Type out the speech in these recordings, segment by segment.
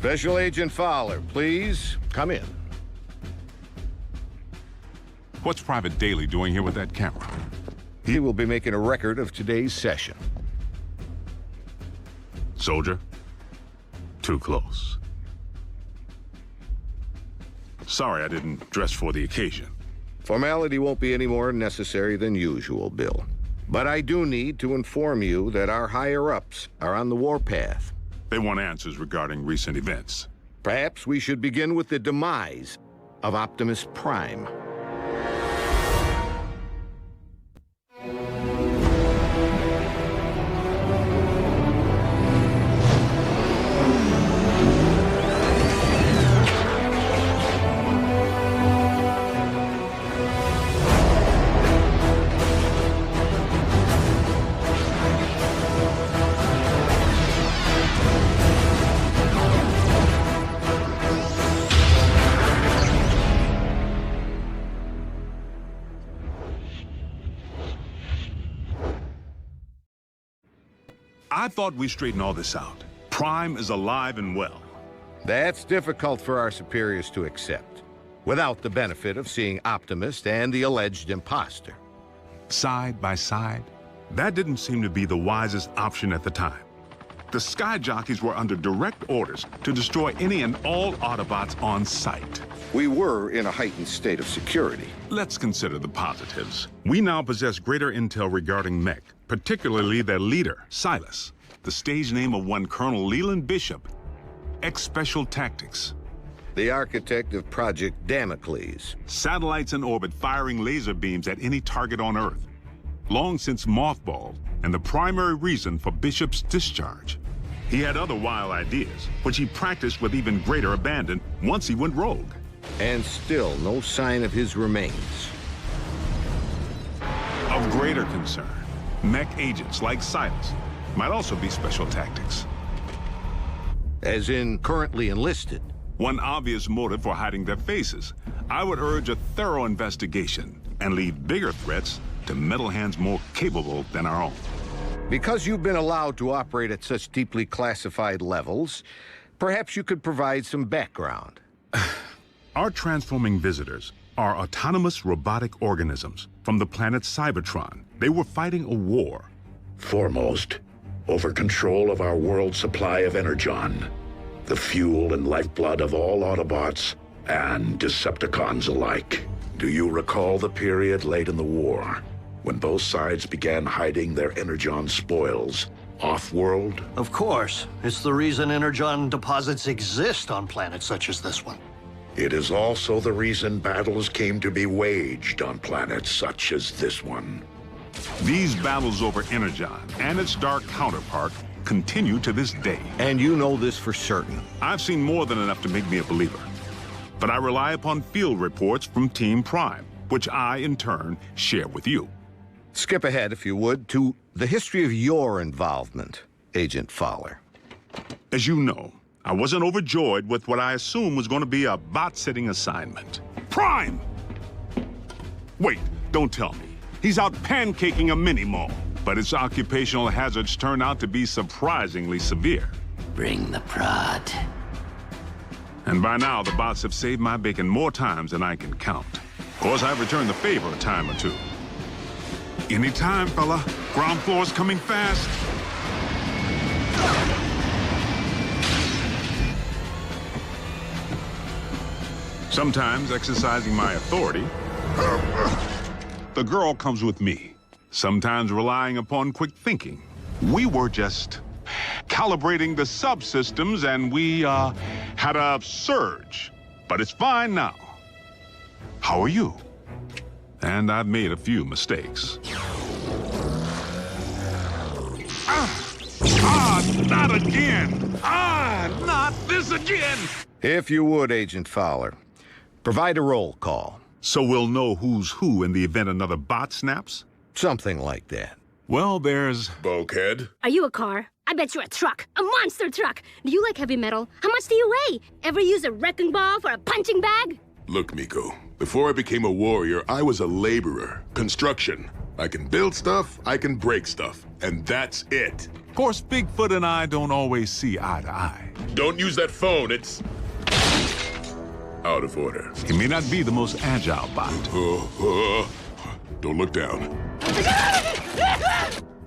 Special Agent Fowler, please come in. What's Private Daly doing here with that camera? He will be making a record of today's session. Soldier, too close. Sorry I didn't dress for the occasion. Formality won't be any more necessary than usual, Bill. But I do need to inform you that our higher-ups are on the warpath. They want answers regarding recent events. Perhaps we should begin with the demise of Optimus Prime. I thought we straightened all this out. Prime is alive and well. That's difficult for our superiors to accept, without the benefit of seeing Optimus and the alleged imposter. Side by side, that didn't seem to be the wisest option at the time. The Sky Jockeys were under direct orders to destroy any and all Autobots on sight. We were in a heightened state of security. Let's consider the positives. We now possess greater intel regarding Mech, particularly their leader, Silas, the stage name of one Colonel Leland Bishop, ex-Special Tactics. The architect of Project Damocles. Satellites in orbit firing laser beams at any target on Earth. Long since mothballed, and the primary reason for Bishop's discharge. He had other wild ideas, which he practiced with even greater abandon once he went rogue. And still no sign of his remains. Of greater concern, Mech agents like Silas might also be Special Tactics. As in currently enlisted. One obvious motive for hiding their faces. I would urge a thorough investigation and leave bigger threats to metal hands more capable than our own. Because you've been allowed to operate at such deeply classified levels, perhaps you could provide some background. Our transforming visitors are autonomous robotic organisms from the planet Cybertron. They were fighting a war. Foremost, over control of our world's supply of Energon, the fuel and lifeblood of all Autobots and Decepticons alike. Do you recall the period late in the war, when both sides began hiding their Energon spoils off-world? Of course. It's the reason Energon deposits exist on planets such as this one. It is also the reason battles came to be waged on planets such as this one. These battles over Energon and its dark counterpart continue to this day. And you know this for certain. I've seen more than enough to make me a believer. But I rely upon field reports from Team Prime, which I, in turn, share with you. Skip ahead, if you would, to the history of your involvement, Agent Fowler. As you know, I wasn't overjoyed with what I assumed was going to be a bot-sitting assignment. Prime! Wait, don't tell me. He's out pancaking a mini-mall, but its occupational hazards turn out to be surprisingly severe. Bring the prod. And by now, the bots have saved my bacon more times than I can count. Of course, I've returned the favor a time or two. Anytime, fella. Ground floor's coming fast. Sometimes exercising my authority, the girl comes with me. Sometimes relying upon quick thinking. We were just calibrating the subsystems and we had a surge. But it's fine now. How are you? And I've made a few mistakes. Not again! Not this again! If you would, Agent Fowler, provide a roll call. So we'll know who's who in the event another bot snaps? Something like that. Well, there's... Bulkhead? Are you a car? I bet you're a truck. A monster truck. Do you like heavy metal? How much do you weigh? Ever use a wrecking ball for a punching bag? Look, Miko, before I became a warrior, I was a laborer. Construction. I can build stuff, I can break stuff. And that's it. Of course, Bigfoot and I don't always see eye to eye. Don't use that phone. It's out of order. He may not be the most agile bot. Don't look down.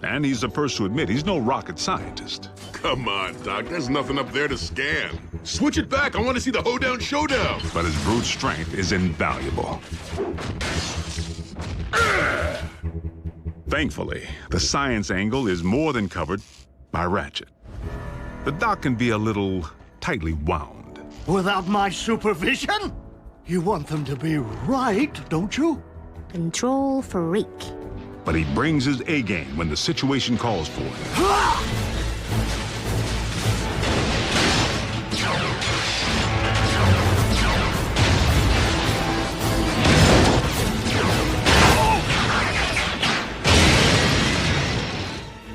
And he's the first to admit he's no rocket scientist. Come on, Doc. There's nothing up there to scan. Switch it back. I want to see the hoedown showdown. But his brute strength is invaluable. Thankfully, the science angle is more than covered by Ratchet. The doc can be a little tightly wound. Without my supervision? You want them to be right, don't you? Control freak. But he brings his A-game when the situation calls for it.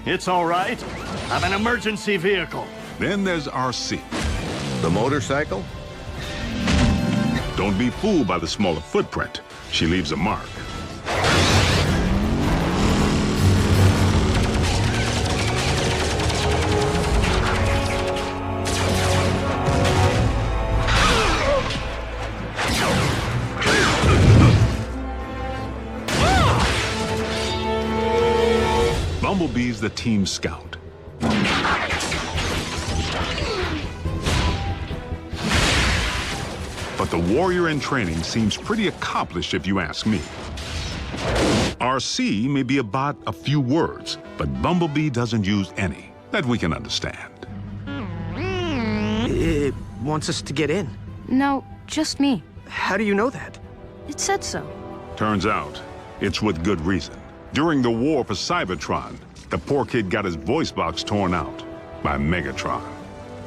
It's all right. I'm an emergency vehicle. Then there's RC. The motorcycle? Don't be fooled by the smaller footprint. She leaves a mark. Bumblebee's the team scout. But the warrior in training seems pretty accomplished if you ask me. RC may be about a few words, but Bumblebee doesn't use any that we can understand. It wants us to get in. No, just me. How do you know that? It said so. Turns out, it's with good reason. During the war for Cybertron, the poor kid got his voice box torn out by Megatron.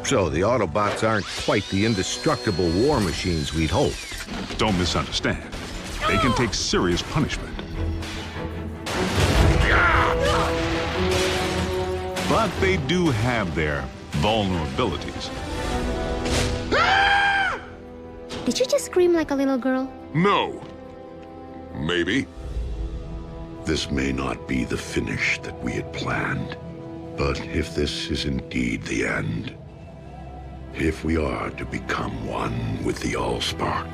So the Autobots aren't quite the indestructible war machines we'd hoped. Don't misunderstand. They can take serious punishment. But they do have their vulnerabilities. Did you just scream like a little girl? No. Maybe. This may not be the finish that we had planned, but if this is indeed the end, if we are to become one with the Allspark.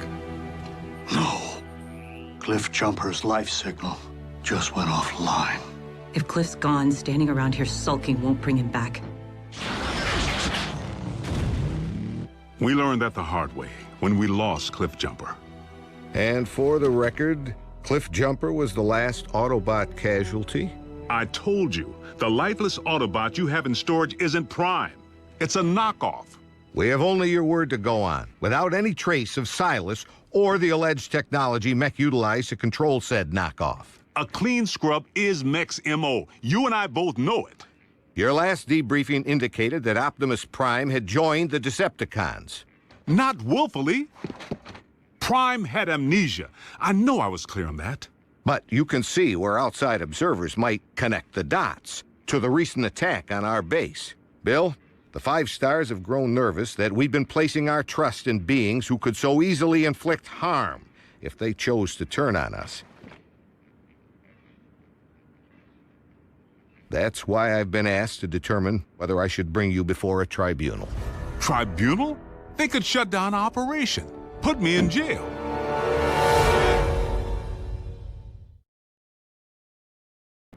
No. Cliff Jumper's life signal just went offline. If Cliff's gone, standing around here sulking won't bring him back. We learned that the hard way when we lost Cliff Jumper. And for the record, Cliff Jumper was the last Autobot casualty? I told you, the lifeless Autobot you have in storage isn't Prime. It's a knockoff. We have only your word to go on, without any trace of Silas or the alleged technology Mech utilized to control said knockoff. A clean scrub is Mech's MO. You and I both know it. Your last debriefing indicated that Optimus Prime had joined the Decepticons. Not willfully. Prime had amnesia. I know I was clear on that. But you can see where outside observers might connect the dots to the recent attack on our base. Bill, the 5 stars have grown nervous that we've been placing our trust in beings who could so easily inflict harm if they chose to turn on us. That's why I've been asked to determine whether I should bring you before a tribunal. Tribunal? They could shut down our operation. Put me in jail.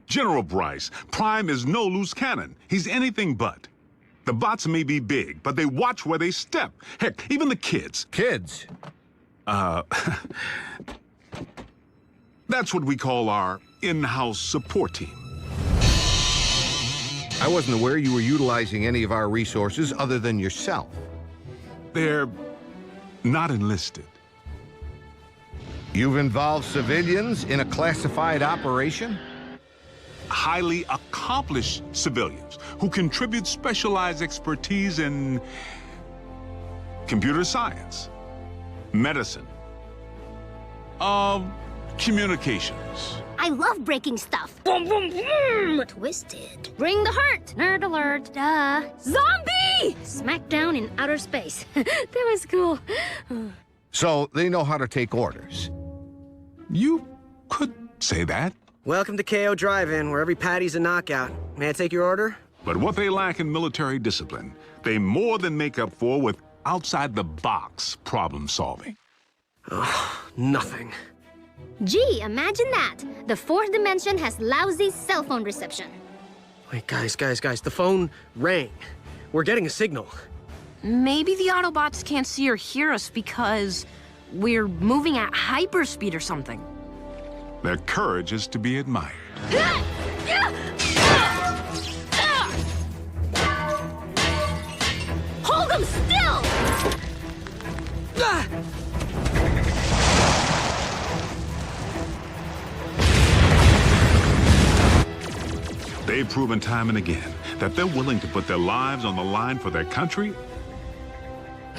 General Bryce, Prime is no loose cannon. He's anything but. The bots may be big, but they watch where they step. Heck, even the kids. Kids? That's what we call our in-house support team. I wasn't aware you were utilizing any of our resources other than yourself. They're not enlisted. You've involved civilians in a classified operation? Highly accomplished civilians who contribute specialized expertise in computer science, medicine, communications. I love breaking stuff. Boom, boom, boom. Twisted. Bring the heart. Nerd alert. Duh. Zombie! Smackdown in outer space. That was cool. So they know how to take orders. You could say that. Welcome to KO Drive-In, where every patty's a knockout. May I take your order? But what they lack in military discipline, they more than make up for with outside-the-box problem solving. Nothing. Gee, imagine that. The fourth dimension has lousy cell phone reception. Wait, guys, the phone rang. We're getting a signal. Maybe the Autobots can't see or hear us because we're moving at hyperspeed or something. Their courage is to be admired. Hold them still! They've proven time and again that they're willing to put their lives on the line for their country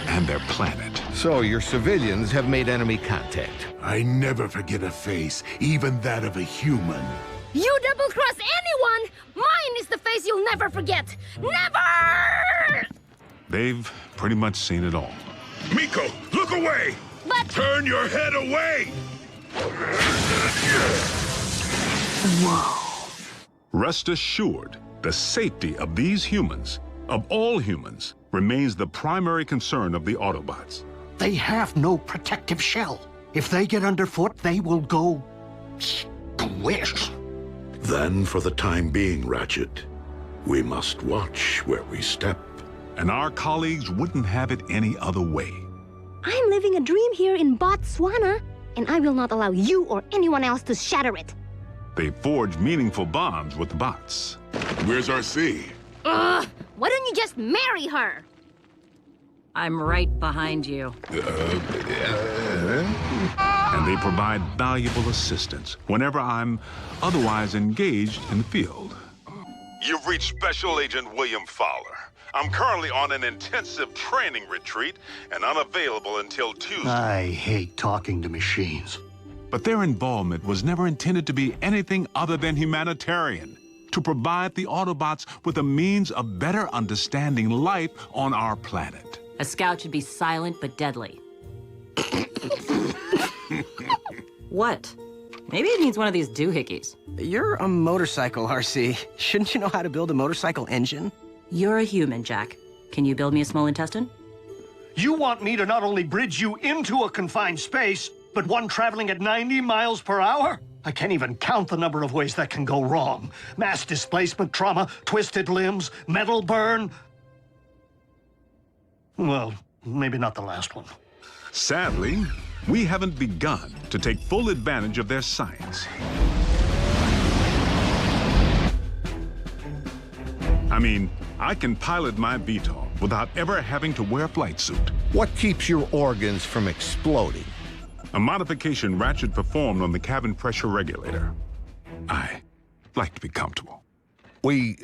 and their planet. So your civilians have made enemy contact. I never forget a face, even that of a human. You double-cross anyone! Mine is the face you'll never forget! Never! They've pretty much seen it all. Miko, look away! But... Turn your head away! Rest assured, the safety of these humans, of all humans, remains the primary concern of the Autobots. They have no protective shell. If they get underfoot, they will go squish. Then, for the time being, Ratchet, we must watch where we step. And our colleagues wouldn't have it any other way. I'm living a dream here in Botswana, and I will not allow you or anyone else to shatter it. They forged meaningful bonds with the bots. Where's RC? Ugh! Why don't you just marry her? I'm right behind you. And they provide valuable assistance whenever I'm otherwise engaged in the field. You've reached Special Agent William Fowler. I'm currently on an intensive training retreat and unavailable until Tuesday. I hate talking to machines. But their involvement was never intended to be anything other than humanitarian, to provide the Autobots with a means of better understanding life on our planet. A scout should be silent but deadly. What? Maybe it needs one of these doohickeys. You're a motorcycle, RC. Shouldn't you know how to build a motorcycle engine? You're a human, Jack. Can you build me a small intestine? You want me to not only bridge you into a confined space, but one traveling at 90 miles per hour? I can't even count the number of ways that can go wrong. Mass displacement trauma, twisted limbs, metal burn. Well, maybe not the last one. Sadly, we haven't begun to take full advantage of their science. I mean, I can pilot my VTOL without ever having to wear a flight suit. What keeps your organs from exploding? A modification Ratchet performed on the cabin pressure regulator. I like to be comfortable. We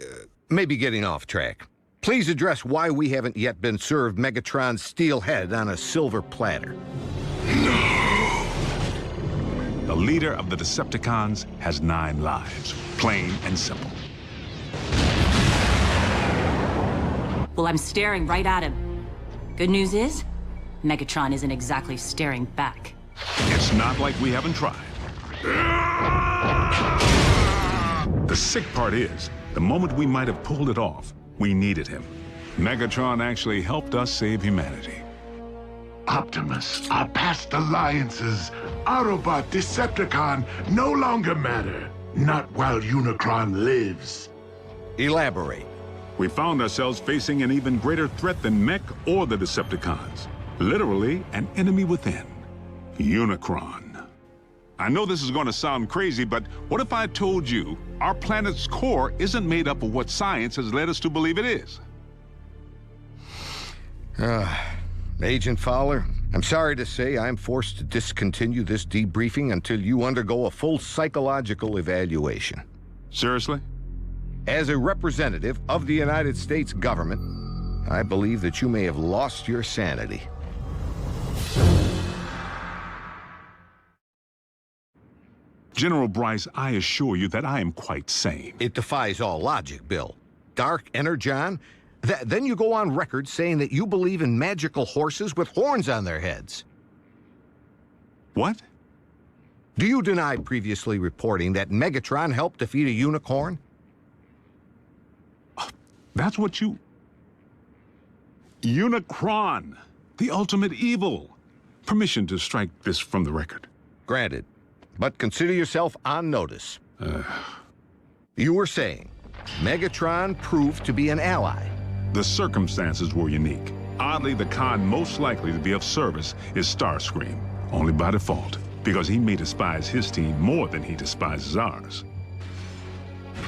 may be getting off track. Please address why we haven't yet been served Megatron's steel head on a silver platter. The leader of the Decepticons has 9 lives, plain and simple. Well, I'm staring right at him. Good news is, Megatron isn't exactly staring back. It's not like we haven't tried. The sick part is, the moment we might have pulled it off, we needed him. Megatron actually helped us save humanity. Optimus, our past alliances, Autobot, Decepticon, no longer matter. Not while Unicron lives. Elaborate. We found ourselves facing an even greater threat than Mech or the Decepticons. Literally, an enemy within. Unicron. I know this is going to sound crazy, but what if I told you our planet's core isn't made up of what science has led us to believe it is? Agent Fowler, I'm sorry to say I'm forced to discontinue this debriefing until you undergo a full psychological evaluation. Seriously? As a representative of the United States government, I believe that you may have lost your sanity. General Bryce, I assure you that I am quite sane. It defies all logic, Bill. Dark Energon? Then you go on record saying that you believe in magical horses with horns on their heads. What? Do you deny previously reporting that Megatron helped defeat a unicorn? That's what you... Unicron, the ultimate evil. Permission to strike this from the record. Granted. But consider yourself on notice. You were saying Megatron proved to be an ally. The circumstances were unique. Oddly, the Khan most likely to be of service is Starscream, only by default, because he may despise his team more than he despises ours.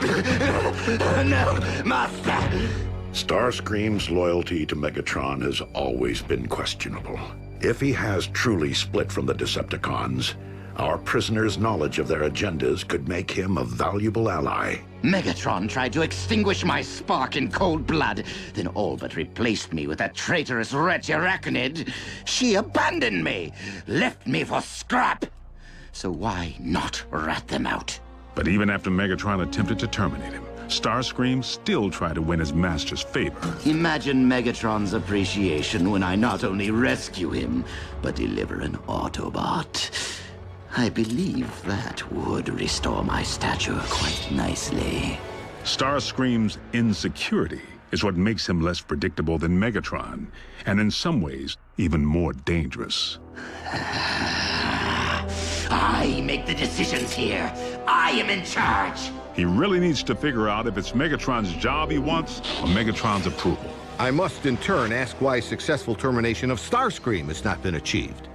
No, Master! Starscream's loyalty to Megatron has always been questionable. If he has truly split from the Decepticons, our prisoner's knowledge of their agendas could make him a valuable ally. Megatron tried to extinguish my spark in cold blood, then all but replaced me with that traitorous wretch Arachnid. She abandoned me, left me for scrap. So why not rat them out? But even after Megatron attempted to terminate him, Starscream still tried to win his master's favor. Imagine Megatron's appreciation when I not only rescue him, but deliver an Autobot. I believe that would restore my stature quite nicely. Starscream's insecurity is what makes him less predictable than Megatron, and in some ways, even more dangerous. I make the decisions here. I am in charge. He really needs to figure out if it's Megatron's job he wants or Megatron's approval. I must in turn ask why successful termination of Starscream has not been achieved.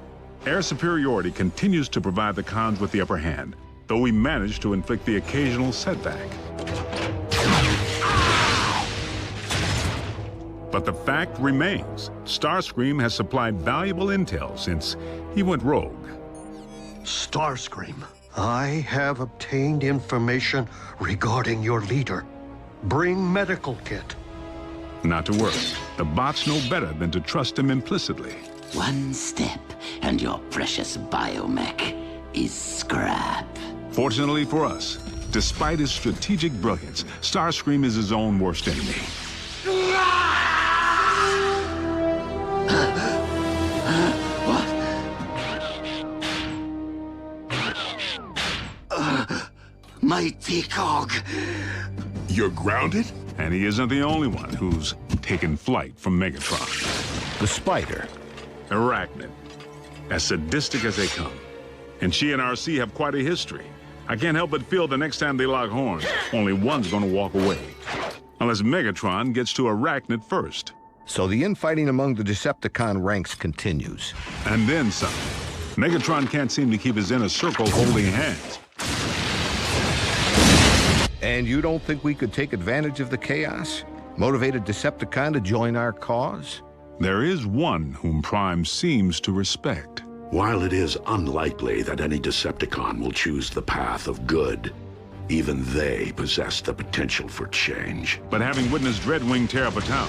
Air superiority continues to provide the Khans with the upper hand, though we manage to inflict the occasional setback. But the fact remains, Starscream has supplied valuable intel since he went rogue. Starscream, I have obtained information regarding your leader. Bring medical kit. Not to worry. The bots know better than to trust him implicitly. One step, and your precious biomech is scrap. Fortunately for us, despite his strategic brilliance, Starscream is his own worst enemy. Mighty Cog. You're grounded? And he isn't the only one who's taken flight from Megatron. The Spider. Arachnid. As sadistic as they come. And she and RC have quite a history. I can't help but feel the next time they lock horns, only one's gonna walk away. Unless Megatron gets to Arachnid first. So the infighting among the Decepticon ranks continues. And then some. Megatron can't seem to keep his inner circle holding hands. And you don't think we could take advantage of the chaos? Motivate a Decepticon to join our cause? There is one whom Prime seems to respect. While it is unlikely that any Decepticon will choose the path of good, even they possess the potential for change. But having witnessed Dreadwing tear up a town,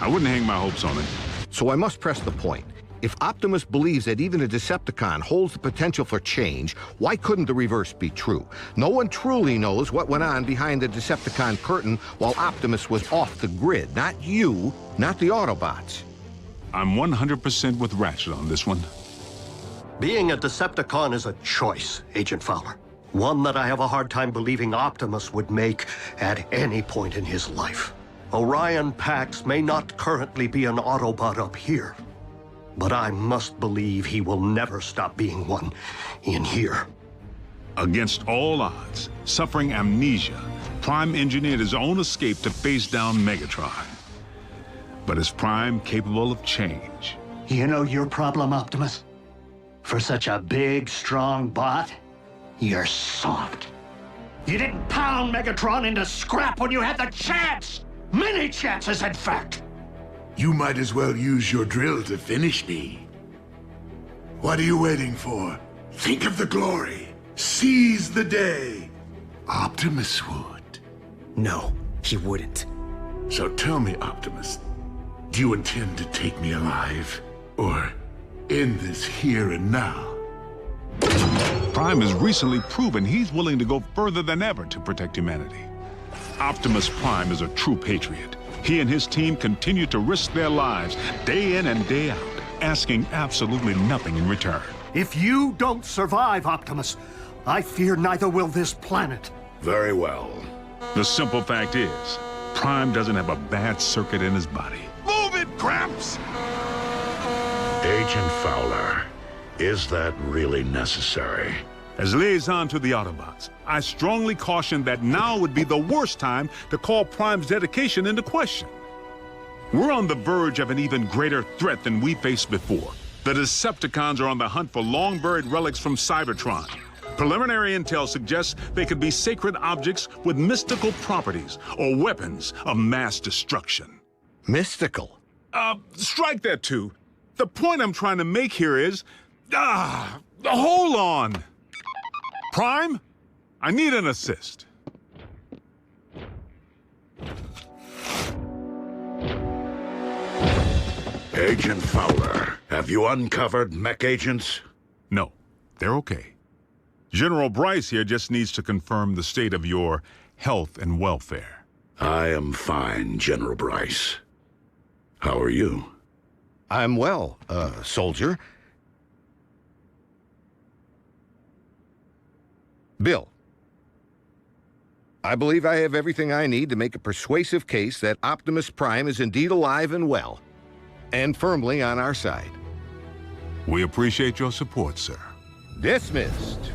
I wouldn't hang my hopes on it. So I must press the point. If Optimus believes that even a Decepticon holds the potential for change, why couldn't the reverse be true? No one truly knows what went on behind the Decepticon curtain while Optimus was off the grid. Not you, not the Autobots. I'm 100% with Ratchet on this one. Being a Decepticon is a choice, Agent Fowler. One that I have a hard time believing Optimus would make at any point in his life. Orion Pax may not currently be an Autobot up here, but I must believe he will never stop being one in here. Against all odds, suffering amnesia, Prime engineered his own escape to face down Megatron. But is Prime capable of change? You know your problem, Optimus? For such a big, strong bot, you're soft. You didn't pound Megatron into scrap when you had the chance! Many chances, in fact! You might as well use your drill to finish me. What are you waiting for? Think of the glory. Seize the day. Optimus would. No, he wouldn't. So tell me, Optimus, do you intend to take me alive? Or end this here and now? Prime has recently proven he's willing to go further than ever to protect humanity. Optimus Prime is a true patriot. He and his team continue to risk their lives day in and day out, asking absolutely nothing in return. If you don't survive, Optimus, I fear neither will this planet. Very well. The simple fact is, Prime doesn't have a bad circuit in his body. Move it, Gramps! Agent Fowler, is that really necessary? As liaison to the Autobots, I strongly caution that now would be the worst time to call Prime's dedication into question. We're on the verge of an even greater threat than we faced before. The Decepticons are on the hunt for long-buried relics from Cybertron. Preliminary intel suggests they could be sacred objects with mystical properties or weapons of mass destruction. Mystical? Strike that too. The point I'm trying to make here is... hold on! Prime, I need an assist. Agent Fowler, have you uncovered mech agents? No, they're okay. General Bryce here just needs to confirm the state of your health and welfare. I am fine, General Bryce. How are you? I'm well, soldier. Bill, I believe I have everything I need to make a persuasive case that Optimus Prime is indeed alive and well, and firmly on our side. We appreciate your support, sir. Dismissed.